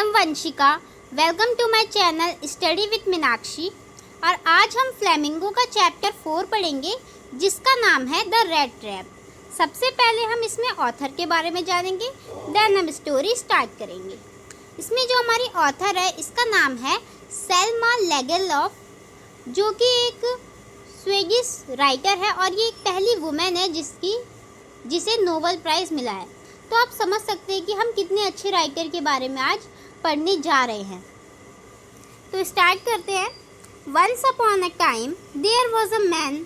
M Vanshika. Welcome to my channel study with Meenakshi. और आज हम फ्लेमिंगो का चैप्टर 4 पढ़ेंगे जिसका नाम है द रेड ट्रैप। सबसे पहले हम इसमें ऑथर के बारे में जानेंगे, देन हम स्टोरी स्टार्ट करेंगे। इसमें जो हमारी ऑथर है इसका नाम है सेल्मा लेगरलॉफ, जो कि एक स्वीडिश राइटर है और ये एक पहली वुमेन है जिसे नोबेल प्राइज़ मिला है। तो आप समझ सकते हैं कि हम कितने अच्छे राइटर के बारे में आज पढ़ने जा रहे हैं। तो स्टार्ट करते हैं। Once upon a time, there was a man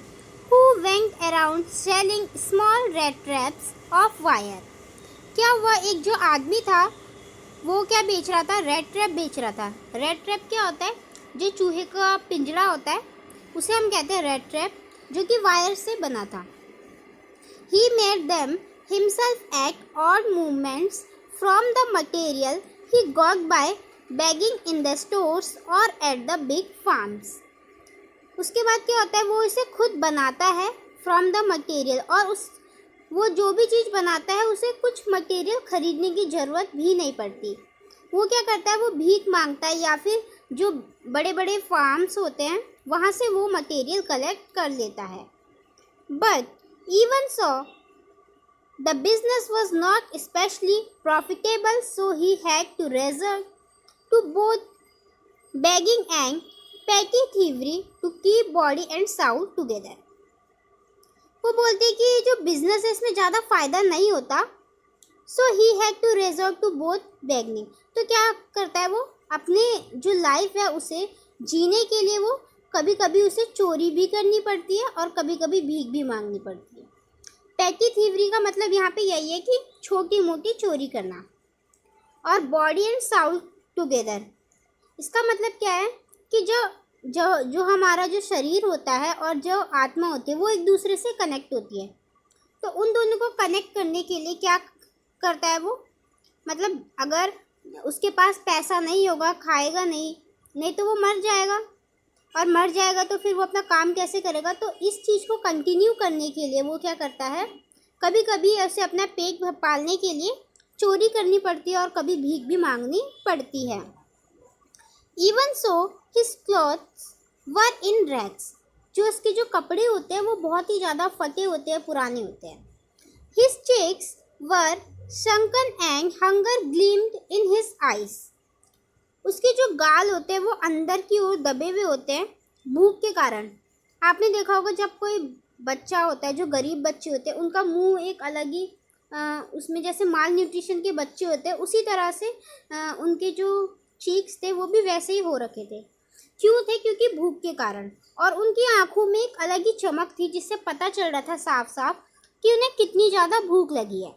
who went around selling small red traps of wire. क्या हुआ, एक जो आदमी था वो क्या बेच रहा था? रेड ट्रैप बेच रहा था। रेड ट्रैप क्या होता है? जो चूहे का पिंजरा होता है उसे हम कहते हैं रेड ट्रैप, जो कि वायर से बना था। He made them himself act odd movements from the material he got by begging in the stores or at the big farms. उसके बाद क्या होता है, वो इसे खुद बनाता है from the material, और वो जो भी चीज़ बनाता है उसे कुछ मटेरियल खरीदने की ज़रूरत भी नहीं पड़ती। वो क्या करता है, वो भीख मांगता है या फिर जो बड़े बड़े फार्म्स होते हैं वहाँ से वो मटेरियल कलेक्ट कर लेता है। But even so, the business was not especially profitable, so he had to resort to both begging and petty thievery to keep body and soul together. वो बोलते हैं कि जो बिजनेस है इसमें ज़्यादा फ़ायदा नहीं होता, so he had to resort to both begging. तो क्या करता है, वो अपने जो लाइफ है उसे जीने के लिए वो कभी कभी उसे चोरी भी करनी पड़ती है और कभी कभी भीख भी मांगनी पड़ती है। पैटी थीवरी का मतलब यहाँ पे यही है कि छोटी मोटी चोरी करना। और बॉडी एंड साउल टुगेदर, इसका मतलब क्या है कि जो हमारा जो शरीर होता है और जो आत्मा होती है वो एक दूसरे से कनेक्ट होती है। तो उन दोनों को कनेक्ट करने के लिए क्या करता है वो, मतलब अगर उसके पास पैसा नहीं होगा, खाएगा नहीं तो वो मर जाएगा, और मर जाएगा तो फिर वो अपना काम कैसे करेगा। तो इस चीज़ को कंटिन्यू करने के लिए वो क्या करता है, कभी कभी उसे अपना पेट पालने के लिए चोरी करनी पड़ती है और कभी भीख भी मांगनी पड़ती है। इवन सो हिज क्लॉथ्स वर इन रैक्स, जो उसके जो कपड़े होते हैं वो बहुत ही ज़्यादा फटे होते हैं, पुराने होते हैं। His cheeks were shrunken and hunger gleamed in his eyes, उसके जो गाल होते हैं वो अंदर की ओर दबे हुए होते हैं भूख के कारण। आपने देखा होगा जब कोई बच्चा होता है, जो गरीब बच्चे होते हैं उनका मुंह एक अलग ही उसमें जैसे माल न्यूट्रिशन के बच्चे होते हैं उसी तरह से उनके जो चीक्स थे वो भी वैसे ही हो रखे थे। क्यों थे? क्योंकि भूख के कारण। और उनकी आंखों में एक अलग ही चमक थी जिससे पता चल रहा था साफ साफ कि उन्हें कितनी ज़्यादा भूख लगी है।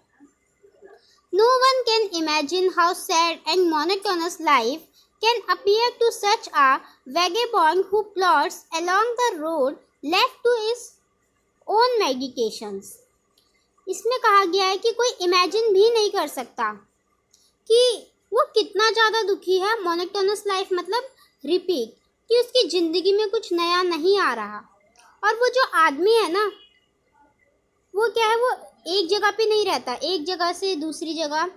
No one can imagine how sad and monotonous life can appear to such a vagabond who plods along the road left to his own meditations. इसमें कहा गया है कि कोई इमेजिन भी नहीं कर सकता कि वो कितना ज़्यादा दुखी है। मोनोटोनस लाइफ मतलब रिपीट, कि उसकी ज़िंदगी में कुछ नया नहीं आ रहा। और वो जो आदमी है ना, वो क्या है, वो एक जगह पे नहीं रहता, एक जगह से दूसरी जगह।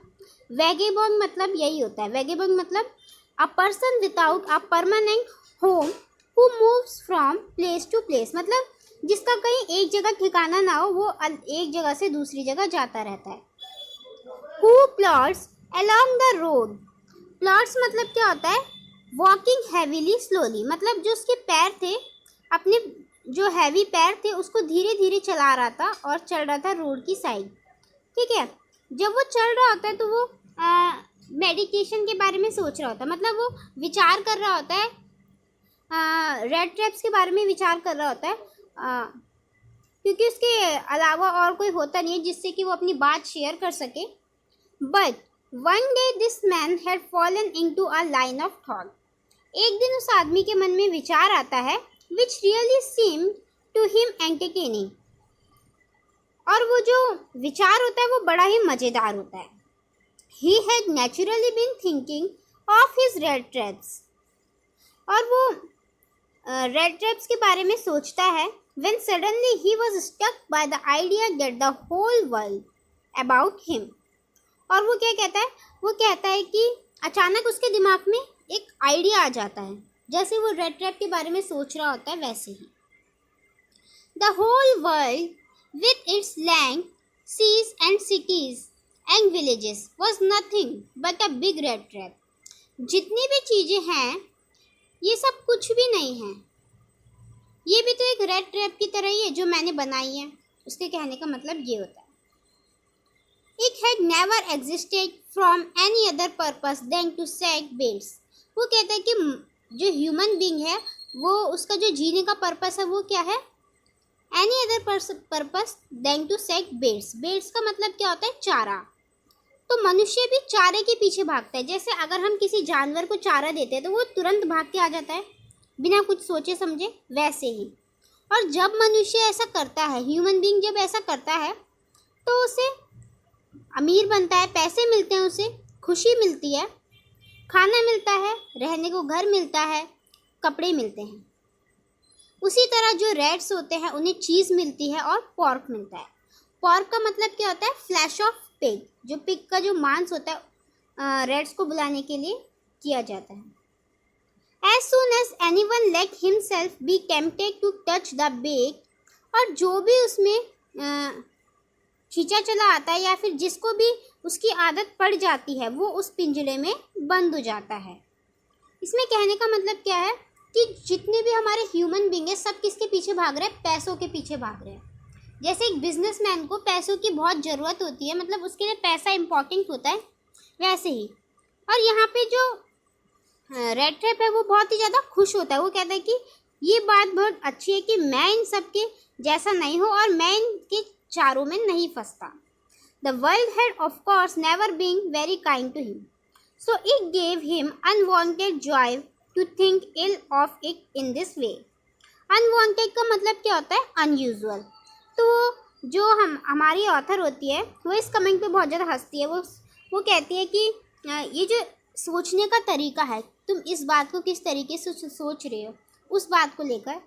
वैगेबॉन्ड मतलब यही होता है। वैगेबॉन्ड मतलब a person without a permanent home who moves from place to place, मतलब जिसका कहीं एक जगह ठिकाना ना हो, वो एक जगह से दूसरी जगह जाता रहता है। Who plods along the road, plods मतलब क्या होता है, walking heavily slowly, मतलब जो उसके पैर थे, अपने जो हैवी पैर थे उसको धीरे धीरे चला रहा था और चल रहा था रोड की साइड। ठीक है, जब वो चल रहा होता है तो वो मेडिटेशन के बारे में सोच रहा होता है, मतलब वो विचार कर रहा होता है, रेड ट्रैप्स के बारे में विचार कर रहा होता है, क्योंकि उसके अलावा और कोई होता नहीं है जिससे कि वो अपनी बात शेयर कर सके। But one day this man had fallen into a line of thought, एक दिन उस आदमी के मन में विचार आता है which really seemed to him entertaining, और वो जो विचार होता है वो बड़ा ही मज़ेदार होता है। He had naturally been thinking of his red traps, और वो रेड ट्रैप्स के बारे में सोचता है। When suddenly he was struck by the idea that the whole world about him, और वो क्या कहता है, वो कहता है कि अचानक उसके दिमाग में एक आइडिया आ जाता है, जैसे वो रेड ट्रैप के बारे में सोच रहा होता है वैसे ही। The whole world with its land, seas and cities and villages was nothing but a big rat trap. जितनी भी चीज़ें हैं ये सब कुछ भी नहीं है, ये भी तो एक रेड ट्रैप की तरह ही है जो मैंने बनाई है। उसके कहने का मतलब ये होता है, It had never existed from any other purpose than to set baits. वो कहता है कि जो ह्यूमन बीइंग है वो उसका जो जीने का पर्पस है वो क्या है, any other purpose than to set bets. Bets का मतलब क्या होता है, चारा। तो मनुष्य भी चारे के पीछे भागता है। जैसे अगर हम किसी जानवर को चारा देते हैं तो वो तुरंत भाग के आ जाता है बिना कुछ सोचे समझे, वैसे ही। और जब मनुष्य ऐसा करता है, ह्यूमन बीइंग जब ऐसा करता है तो उसे अमीर बनता है, पैसे मिलते हैं, उसे खुशी मिलती है, खाना मिलता है, रहने को घर मिलता है, कपड़े मिलते हैं। उसी तरह जो रेड्स होते हैं उन्हें चीज़ मिलती है और पॉर्क मिलता है। पॉर्क का मतलब क्या होता है, फ्लैश ऑफ पिग। जो पिग का जो मांस होता है रेड्स को बुलाने के लिए किया जाता है। As soon as anyone let himself be tempted to touch the bait, और जो भी उसमें खींचा चला आता है या फिर जिसको भी उसकी आदत पड़ जाती है वो उस पिंजरे में बंद हो जाता है। इसमें कहने का मतलब क्या है कि जितने भी हमारे ह्यूमन बीइंग है सब किसके पीछे भाग रहे हैं, पैसों के पीछे भाग रहे हैं। जैसे एक बिजनेसमैन को पैसों की बहुत ज़रूरत होती है, मतलब उसके लिए पैसा इम्पॉर्टेंट होता है, वैसे ही। और यहाँ पे जो रेड ट्रैप है वो बहुत ही ज़्यादा खुश होता है। वो कहता है कि ये बात बहुत अच्छी है कि मैं इन सब के जैसा नहीं हूँ और मैं इनके चारों में नहीं फंसता। The world had of course never been very kind to him, so it gave him unwanted joy to think ill of it in this way. Unwanted का मतलब क्या होता है, अनयूजुअल। तो जो हमारी ऑथर होती है वो इस कमेंट पे बहुत ज़्यादा हंसती है। वो कहती है कि ये जो सोचने का तरीका है, तुम इस बात को किस तरीके से सोच रहे हो, उस बात को लेकर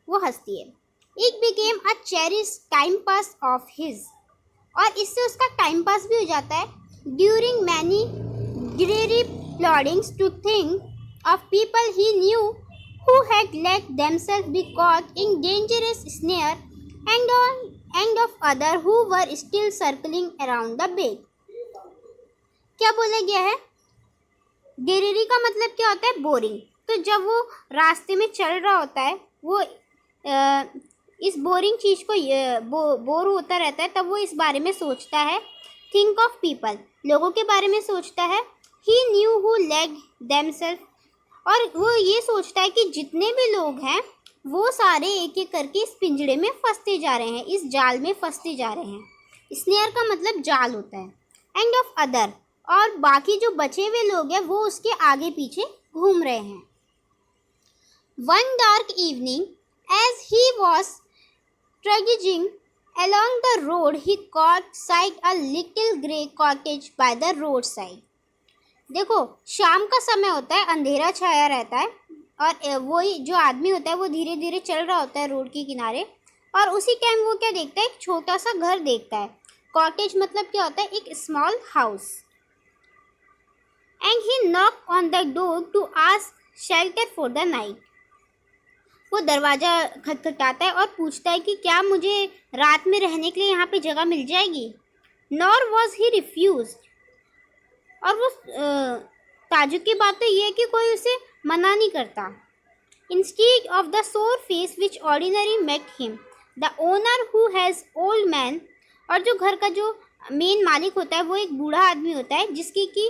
वो हंसती है। It became a cherished time pass of his, और इससे उसका टाइम पास भी हो जाता है। During many dreary ploddings to think of people he knew who had let themselves be caught in dangerous snare and of other who were still circling around the bait. क्या बोला गया है, dreary का मतलब क्या होता है, बोरिंग। तो जब वो रास्ते में चल रहा होता है वो इस बोरिंग चीज़ को बोर होता रहता है, तब वो इस बारे में सोचता है। थिंक ऑफ पीपल, लोगों के बारे में सोचता है। ही न्यू हु लेग देमसेल्फ, और वो ये सोचता है कि जितने भी लोग हैं वो सारे एक एक करके इस पिंजड़े में फंसते जा रहे हैं, इस जाल में फंसते जा रहे हैं। स्नेयर का मतलब जाल होता है। एंड ऑफ अदर, और बाकी जो बचे हुए लोग हैं वो उसके आगे पीछे घूम रहे हैं। One dark evening as he was trudging along the road, he caught sight a little grey cottage by the roadside. देखो शाम का समय होता है, अंधेरा छाया रहता है और वही जो आदमी होता है वो धीरे धीरे चल रहा होता है रोड के किनारे, और उसी टाइम वो क्या देखता है, एक छोटा सा घर देखता है। कॉटेज मतलब क्या होता है, एक small house. And he knock on the door to ask shelter for the night. वो दरवाज़ा खटखटाता है और पूछता है कि क्या मुझे रात में रहने के लिए यहाँ पे जगह मिल जाएगी। नॉर वॉज ही रिफ्यूज, और वो ताजुब की बात तो ये है कि कोई उसे मना नहीं करता। इंस्टीड ऑफ द सोर face which ordinary make him the owner who has old man, और जो घर का जो मेन मालिक होता है वो एक बूढ़ा आदमी होता है जिसकी कि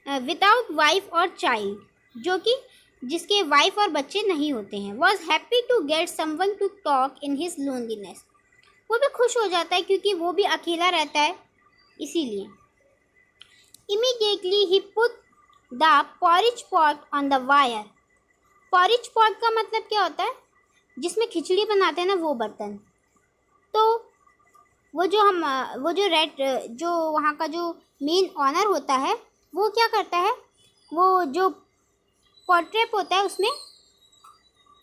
विदाउट वाइफ और चाइल्ड, जो कि जिसके वाइफ और बच्चे नहीं होते हैं। Was happy to get someone to talk in his loneliness, वो भी खुश हो जाता है क्योंकि वो भी अकेला रहता है इसीलिए। Immediately he put the porridge pot on the wire. Porridge pot का मतलब क्या होता है, जिसमें खिचड़ी बनाते हैं ना वो बर्तन। तो वो जो वहाँ का जो मेन ऑनर होता है वो क्या करता है, वो जो पॉट्रेप होता है उसमें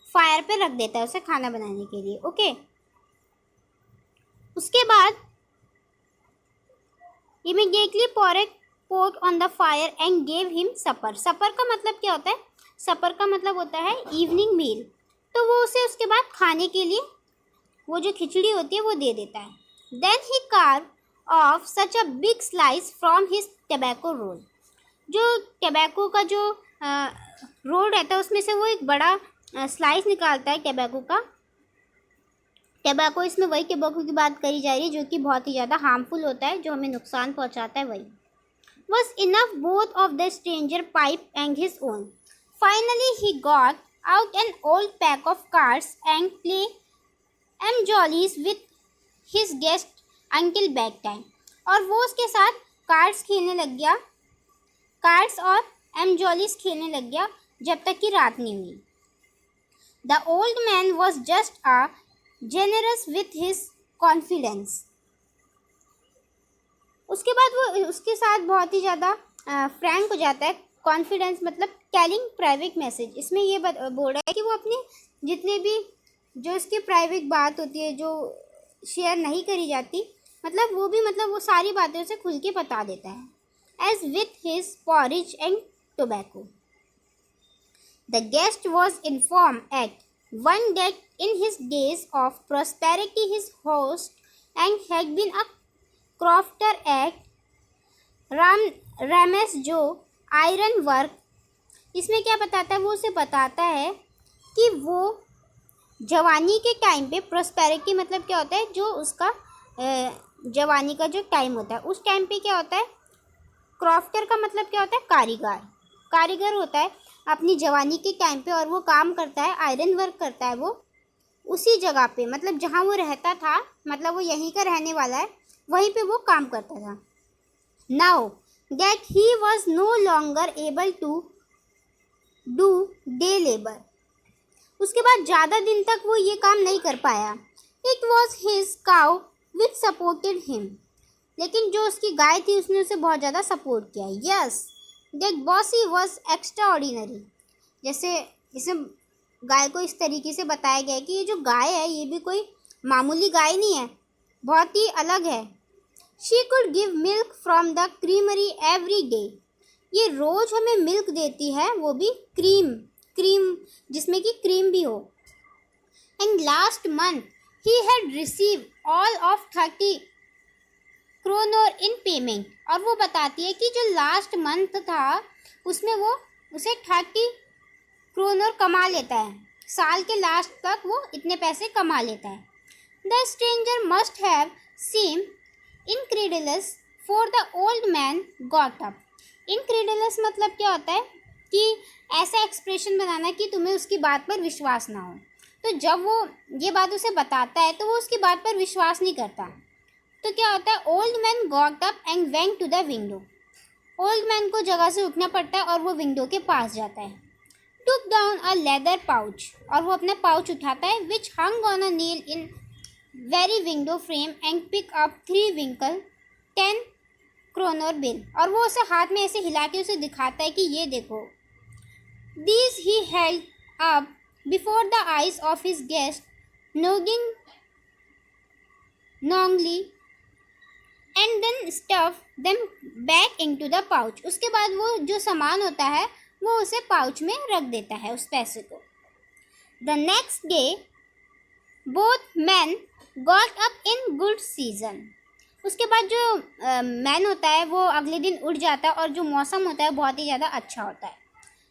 फायर पे रख देता है उसे खाना बनाने के लिए। ओके, उसके बाद immediately pot on the fire and gave him supper. Supper का मतलब क्या होता है? Supper का मतलब होता है evening meal. तो वो उसे उसके बाद खाने के लिए वो जो खिचड़ी होती है वो दे देता है. Then he carved off such a big slice from his tobacco roll. जो टबैको का जो रोल रहता है उसमें से वो एक बड़ा स्लाइस निकालता है टबैको का. टबैको, इसमें वही टबैको की बात करी जा रही है जो कि बहुत ही ज़्यादा हार्मफुल होता है, जो हमें नुकसान पहुंचाता है. वही was enough both of the stranger pipe and his own. Finally he got out an old pack of cards and play jollies with his guest until bedtime. और वो उसके साथ कार्ड्स खेलने लग गया, कार्ड्स और जॉलीज खेलने लग गया जब तक कि रात नहीं हुई. The old man was just generous with his confidence. उसके बाद वो उसके साथ बहुत ही ज़्यादा फ्रैंक हो जाता है. कॉन्फिडेंस मतलब टेलिंग प्राइवेट मैसेज. इसमें ये बोल रहा है कि वो अपने जितने भी जो इसकी प्राइवेट बात होती है जो शेयर नहीं करी जाती, मतलब वो सारी बातें उसे खुल के बता देता है. As with his porridge and tobacco. The guest was informed at one that in his days of prosperity his host and had been a crofter at Rames जो iron work. इसमें क्या बताता है? वो उसे बताता है कि वो जवानी के टाइम पे, प्रॉस्पेरिटी मतलब क्या होता है? जो उसका जवानी का जो टाइम होता है उस टाइम पे क्या होता है? क्रॉफ्टर का मतलब क्या होता है? कारीगर होता है अपनी जवानी के टाइम पे, और वो काम करता है, आयरन वर्क करता है वो उसी जगह पे, मतलब जहाँ वो रहता था, मतलब वो यहीं का रहने वाला है, वहीं पे वो काम करता था. Now that he was no longer able to do day labour. उसके बाद ज़्यादा दिन तक वो ये काम नहीं कर पाया. It was his cow which supported him. लेकिन जो उसकी गाय थी उसने उसे बहुत ज़्यादा सपोर्ट किया. Yes, that bossy was extra ordinary. जैसे इसे गाय को इस तरीके से बताया गया है कि ये जो गाय है ये भी कोई मामूली गाय नहीं है, बहुत ही अलग है. She could give milk from the creamery every day. ये रोज़ हमें मिल्क देती है, वो भी क्रीम जिसमें कि क्रीम भी हो. And last month he had receive all of 30 kronor in payment. और वो बताती है कि जो लास्ट मंथ था उसमें वो उसे 30 क्रोनर कमा लेता है. साल के लास्ट तक वो इतने पैसे कमा लेता है. The stranger must have seem incredulous for the old man got up. Incredulous मतलब क्या होता है? कि ऐसा एक्सप्रेशन बनाना कि तुम्हें उसकी बात पर विश्वास ना हो. तो जब वो ये बात उसे बताता है तो वो उसकी बात पर विश्वास नहीं करता. तो क्या होता है? Old man got up and went to the window. Old man को जगह से उठना पड़ता है और वो विंडो के पास जाता है. Took down a leather pouch. और वो अपना पाउच उठाता है which hung on a nail in very window frame and pick up 3 wrinkled 10 kronor bill. और वो उसे हाथ में ऐसे हिला के उसे दिखाता है कि ये देखो. These he held up before the eyes of his guest nodding knowingly and then stuff them back into the pouch. उसके बाद वो जो सामान होता है वो उसे पाउच में रख देता है उस पैसे को. The next day both man got up in good season. उसके बाद जो मैन होता है वो अगले दिन उठ जाता है और जो मौसम होता है बहुत ही ज़्यादा अच्छा होता है.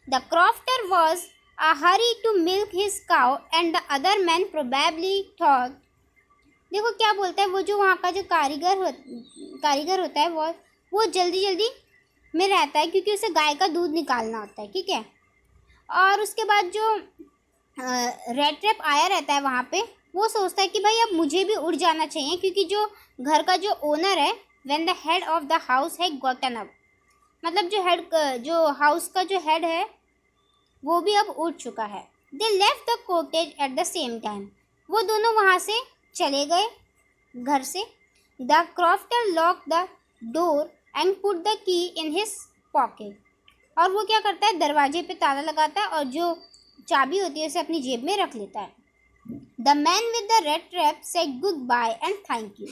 The crofter was a hurry to milk his cow and the other man probably thought. देखो क्या बोलता है, वो जो वहाँ का जो कारीगर होता है वो जल्दी में रहता है क्योंकि उसे गाय का दूध निकालना होता है. ठीक है. और उसके बाद जो रेड ट्रैप आया रहता है वहाँ पे, वो सोचता है कि भाई अब मुझे भी उड़ जाना चाहिए क्योंकि जो घर का जो ओनर है, when the head of the house है गॉटन अप, मतलब जो हाउस का जो हेड है वो भी अब उड़ चुका है. They left the cottage at the same time. वो दोनों वहाँ से चले गए घर से. The crofter lock the door and put the key in his pocket. और वो क्या करता है? दरवाजे पे ताला लगाता है और जो चाबी होती है उसे अपनी जेब में रख लेता है. The man with the red trap said goodbye and thank you.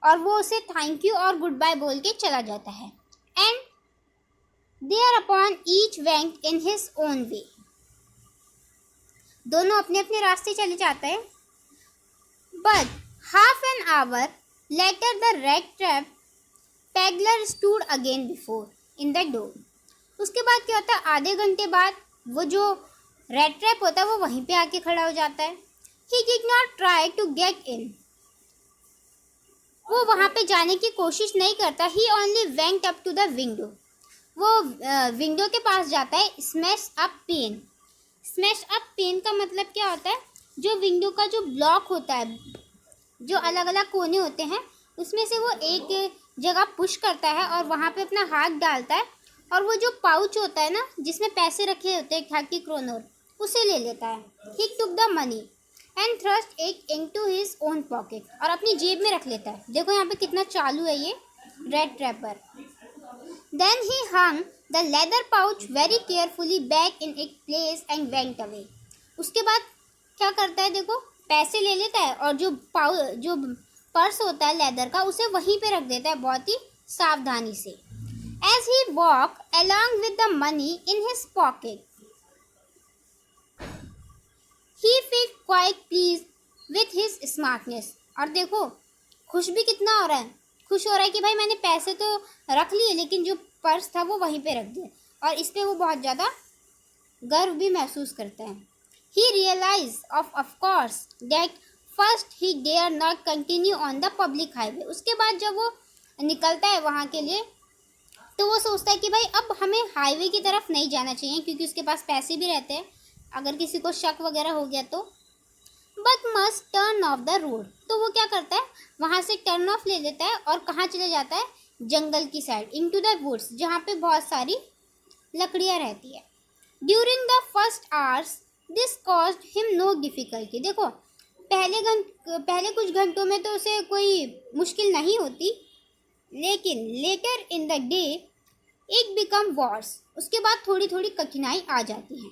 और वो उसे थैंक यू और गुड बाय बोल के चला जाता है। And thereupon each went in his own way. दोनों अपने अपने रास्ते चले जाते हैं। But half an hour later the red trap peddler stood again before in the door. उसके बाद क्या होता है, आधे घंटे बाद वो जो रेड ट्रैप होता है वो वहीं पे आके खड़ा हो जाता है। He did not try to get in. वो वहाँ पे जाने की कोशिश नहीं करता। He only went up to the window. वो विंडो के पास जाता है। Smash up pane. Smash up pane का मतलब क्या होता है, जो विंडो का जो ब्लॉक होता है, जो अलग अलग कोने होते हैं, उसमें से वो एक जगह पुश करता है और वहाँ पे अपना हाथ डालता है और वो जो पाउच होता है ना जिसमें पैसे रखे होते हैं 30 क्रोनर, उसे ले लेता है। He took the money and thrust it into his own pocket. और अपनी जेब में रख लेता है। देखो यहाँ पे कितना चालू है ये red trapper. Then he hung the leather pouch very carefully back in it place and went away. उसके बाद क्या करता है, देखो पैसे ले लेता है और जो पर्स होता है लेदर का उसे वहीं पे रख देता है बहुत ही सावधानी से। As he walk along with the money in his pocket, he felt quite pleased with his smartness। और देखो खुश भी कितना हो रहा है, खुश हो रहा है कि भाई मैंने पैसे तो रख लिए लेकिन जो पर्स था वो वहीं पे रख दिया, और इस पे वो बहुत ज़्यादा गर्व भी महसूस करता है। He realized of course that first he dare not continue on the public highway। उसके बाद जब वो निकलता है वहाँ के लिए तो वो सोचता है कि भाई अब हमें हाईवे की तरफ नहीं जाना चाहिए क्योंकि उसके पास पैसे भी रहते हैं अगर किसी को शक वगैरह हो गया तो। But must turn off the road. तो वो क्या करता है, वहाँ से टर्न ऑफ ले लेता है और कहाँ चले जाता है, जंगल की साइड, इनटू द वुड्स, जहाँ पे बहुत सारी लकड़ियाँ रहती है। During the first hours this caused him no difficulty. देखो पहले कुछ घंटों में तो उसे कोई मुश्किल नहीं होती, लेकिन later in the day it become worse. उसके बाद थोड़ी थोड़ी कठिनाई आ जाती है।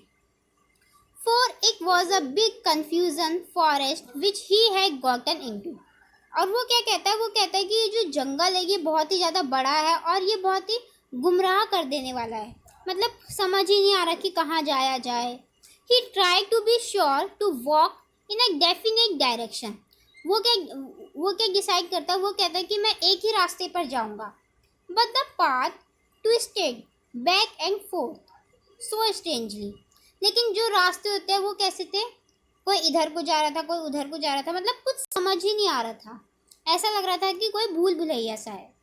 For it was a big confusion forest which he had gotten into. और वो क्या कहता है, वो कहता है कि ये जो जंगल है ये बहुत ही ज़्यादा बड़ा है और ये बहुत ही गुमराह कर देने वाला है, मतलब समझ ही नहीं आ रहा कि कहाँ जाया जाए। He tried to be sure to walk in a definite direction। वो क्या डिसाइड करता है, वो कहता है कि मैं एक ही रास्ते पर जाऊंगा। But the path twisted back and forth so strangely। लेकिन जो रास्ते होते हैं वो कैसे थे, कोई इधर को जा रहा था कोई उधर को जा रहा था, मतलब कुछ समझ ही नहीं आ रहा था, ऐसा लग रहा था कि कोई भूल भुलैया सा है।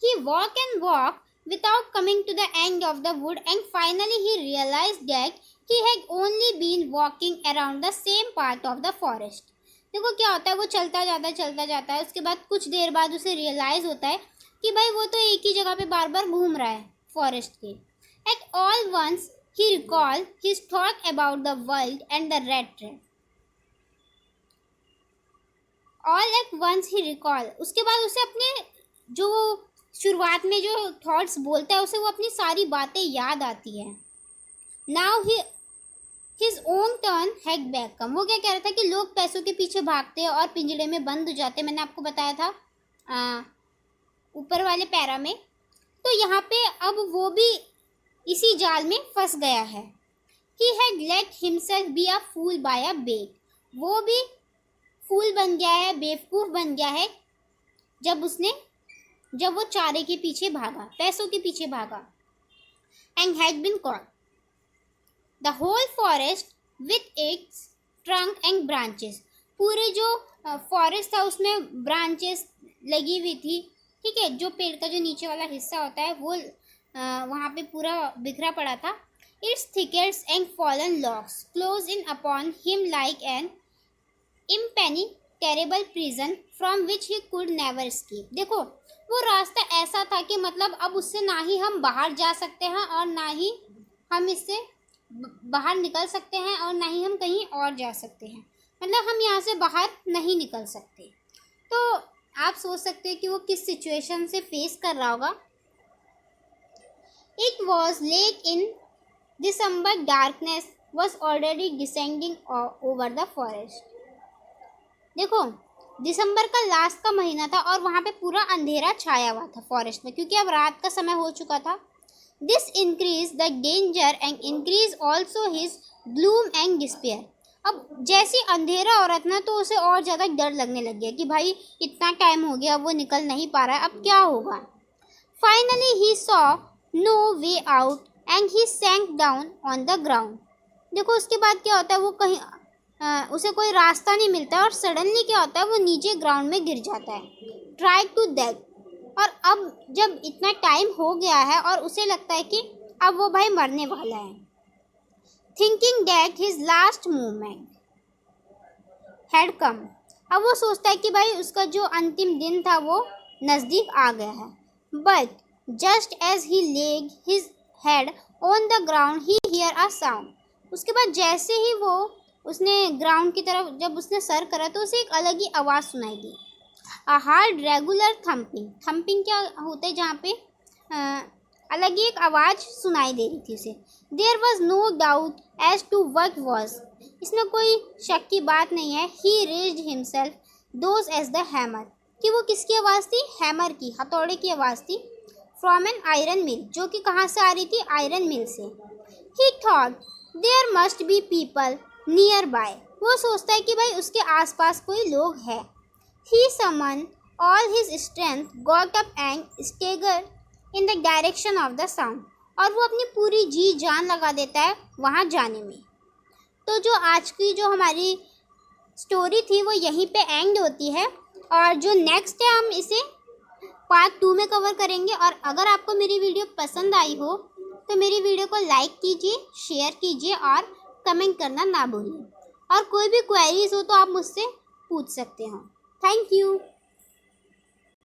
He walked and walked without coming to the end of the wood and finally he realized that he had only been walking around the same part of the forest। देखो क्या होता है, वो चलता जाता है, उसके बाद कुछ देर बाद उसे रियलाइज होता है कि भाई वो तो एक ही जगह पे बार बार घूम रहा है फॉरेस्ट के। At all once he recalled his thought about the world and the red trap। All at once he recalled, उसके बाद उसे अपने जो शुरुआत में जो थॉट्स बोलता है उसे वो अपनी सारी बातें याद आती हैं। Now his own turn had back come. वो क्या कह रहा था कि लोग पैसों के पीछे भागते हैं और पिंजड़े में बंद हो जाते हैं, मैंने आपको बताया था ऊपर वाले पैरा में। तो यहाँ पे अब वो भी इसी जाल में फंस गया है। He had let himself be a fool by a bag. वो भी फूल बन गया है, बेवकूफ़ बन गया है जब वो चारे के पीछे भागा, पैसों के पीछे भागा। And had been caught the whole forest with its trunk and branches. पूरे जो फॉरेस्ट था उसमें ब्रांचेस लगी हुई थी, ठीक है, जो पेड़ का जो नीचे वाला हिस्सा होता है वो वहाँ पे पूरा बिखरा पड़ा था। It's thickets and fallen locks close in upon him like an impenetrable prison from which he could never escape। देखो वो रास्ता ऐसा था कि मतलब अब उससे ना ही हम बाहर जा सकते हैं और ना ही हम इससे बाहर निकल सकते हैं और ना ही हम कहीं और जा सकते हैं, मतलब हम यहाँ से बाहर नहीं निकल सकते। तो आप सोच सकते हैं कि वो किस सिचुएशन से फेस कर रहा होगा। It was late in December, darkness was already descending over the forest. देखो दिसंबर का लास्ट का महीना था और वहाँ पे पूरा अंधेरा छाया हुआ था फॉरेस्ट में, क्योंकि अब रात का समय हो चुका था। This increase the danger and increase also his gloom and despair. अब जैसे अंधेरा हो रहा था ना, तो उसे और ज़्यादा डर लगने लग गया कि भाई इतना टाइम हो गया, वो निकल नहीं पा रहा है, अब क्या होगा। Finally he saw no way out and he sank down on the ground. देखो उसके बाद क्या होता है, वो कहीं उसे कोई रास्ता नहीं मिलता और सडनली क्या होता है, वो नीचे ग्राउंड में गिर जाता है। Try to death. और अब जब इतना टाइम हो गया है और उसे लगता है कि अब वो भाई मरने वाला है, thinking that his last movement had come. अब वो सोचता है कि भाई उसका जो अंतिम दिन था वो नज़दीक आ गया है। But just as he lay his head on the ground he hear a sound. उसके बाद जैसे ही वो उसने ग्राउंड की तरफ जब उसने सर करा, तो उसे एक अलग ही आवाज़ सुनाई दी। A hard regular thumping. Thumping क्या होता है, जहाँ पे अलग ही एक आवाज़ सुनाई दे रही थी उसे। There was no doubt as to what was. इसमें कोई शक की बात नहीं है। He raised himself those as the hammer, कि वो किसकी आवाज़ थी, हैमर की, हथौड़े की आवाज़ थी। फ्रॉम एन आयरन मिल, जो कि कहाँ से आ रही थी, आयरन मिल से। He thought there must be people nearby. वो सोचता है कि भाई उसके आसपास कोई लोग हैं। He summon all his strength, got up and stagger in the direction of the sound. और वो अपनी पूरी जी जान लगा देता है वहाँ जाने में। तो जो आज की जो हमारी स्टोरी थी वो यहीं पे एंड होती है, और जो नेक्स्ट है हम इसे पार्ट 2 में कवर करेंगे। और अगर आपको मेरी वीडियो पसंद आई हो तो मेरी वीडियो को लाइक कीजिए, शेयर कीजिए और कमेंट करना ना भूलिए। और कोई भी क्वेरीज हो तो आप मुझसे पूछ सकते हो। Thank you.